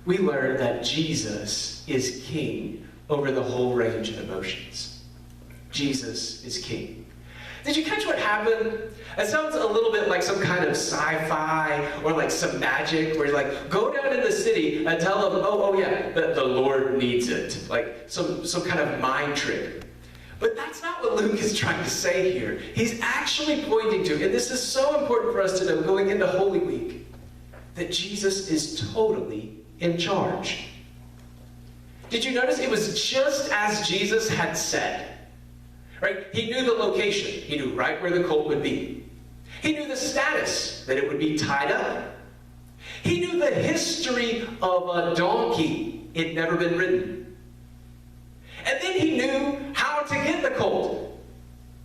we learn that Jesus is king over the whole range of emotions. Jesus is king. Did you catch what happened? It sounds a little bit like some kind of sci-fi or like some magic where you're like, go down in the city and tell them, oh yeah, the Lord needs it. Like some kind of mind trick. But that's not what Luke is trying to say here. He's actually pointing to, and this is so important for us to know going into Holy Week, that Jesus is totally in charge. Did you notice it was just as Jesus had said? Right? He knew the location. He knew right where the colt would be. He knew the status, that it would be tied up. He knew the history of a donkey. It had never been ridden. And then he knew how to get the colt.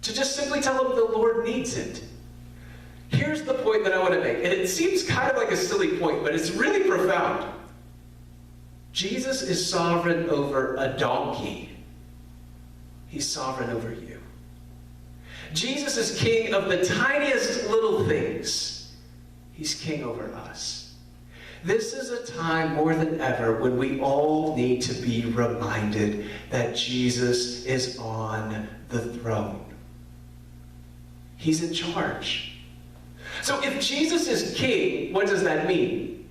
To just simply tell him the Lord needs it. Here's the point that I want to make. And it seems kind of like a silly point, but it's really profound. Jesus is sovereign over a donkey. He's sovereign over you. Jesus is king of the tiniest little things. He's king over us. This is a time more than ever when we all need to be reminded that Jesus is on the throne. He's in charge. So if Jesus is king, what does that mean?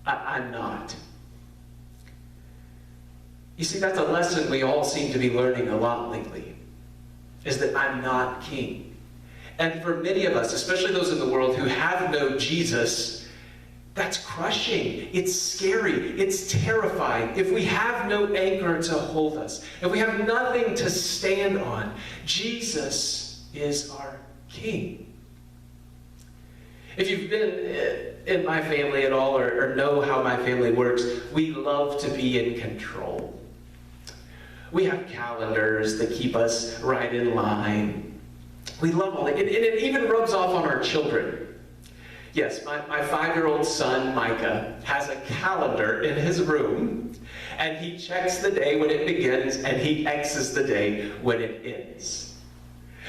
I'm not. You see, that's a lesson we all seem to be learning a lot lately, is that I'm not king. And for many of us, especially those in the world who have no Jesus, that's crushing. It's scary. It's terrifying. If we have no anchor to hold us, if we have nothing to stand on, Jesus is our king. If you've been in my family at all or know how my family works, we love to be in control. We have calendars that keep us right in line. We love all that. And it even rubs off on our children. Yes, my 5-year-old son, Micah, has a calendar in his room, and he checks the day when it begins, and he X's the day when it ends.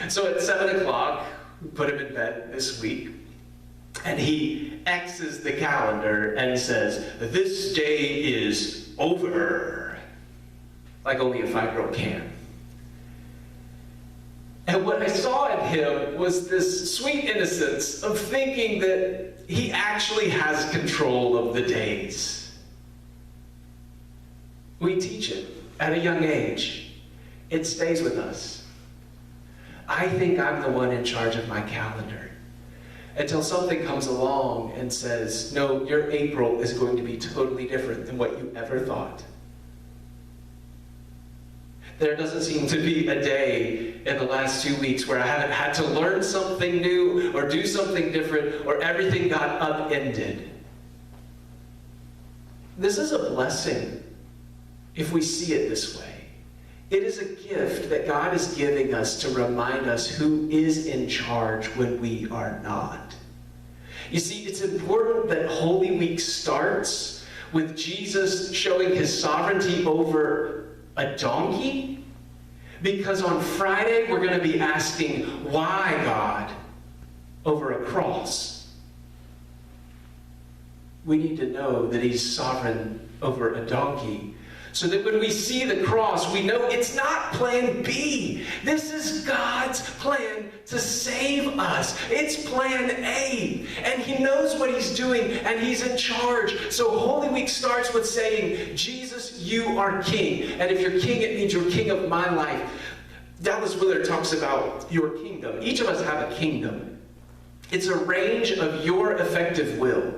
So at 7 o'clock, we put him in bed this week, and he X's the calendar and says, "This day is over." Like only a 5-year-old can. And what I saw in him was this sweet innocence of thinking that he actually has control of the days. We teach it at a young age. It stays with us. I think I'm the one in charge of my calendar. Until something comes along and says, no, your April is going to be totally different than what you ever thought. There doesn't seem to be a day in the last 2 weeks where I haven't had to learn something new or do something different or everything got upended. This is a blessing if we see it this way. It is a gift that God is giving us to remind us who is in charge when we are not. You see, it's important that Holy Week starts with Jesus showing his sovereignty over a donkey, because on Friday we're going to be asking, why God, over a cross? We need to know that he's sovereign over a donkey, so that when we see the cross, we know it's not plan B. This is God's plan to save us. It's plan A. And he knows what he's doing, and he's in charge. So Holy Week starts with saying, Jesus, you are king. And if you're king, it means you're king of my life. Dallas Willard talks about your kingdom. Each of us have a kingdom. It's a range of your effective will.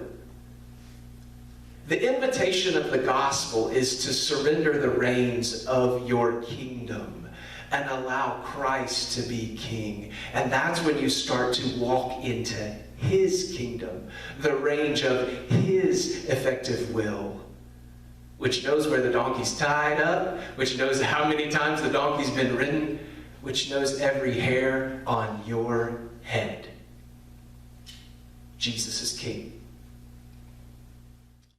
The invitation of the gospel is to surrender the reins of your kingdom and allow Christ to be king. And that's when you start to walk into his kingdom, the range of his effective will, which knows where the donkey's tied up, which knows how many times the donkey's been ridden, which knows every hair on your head. Jesus is king.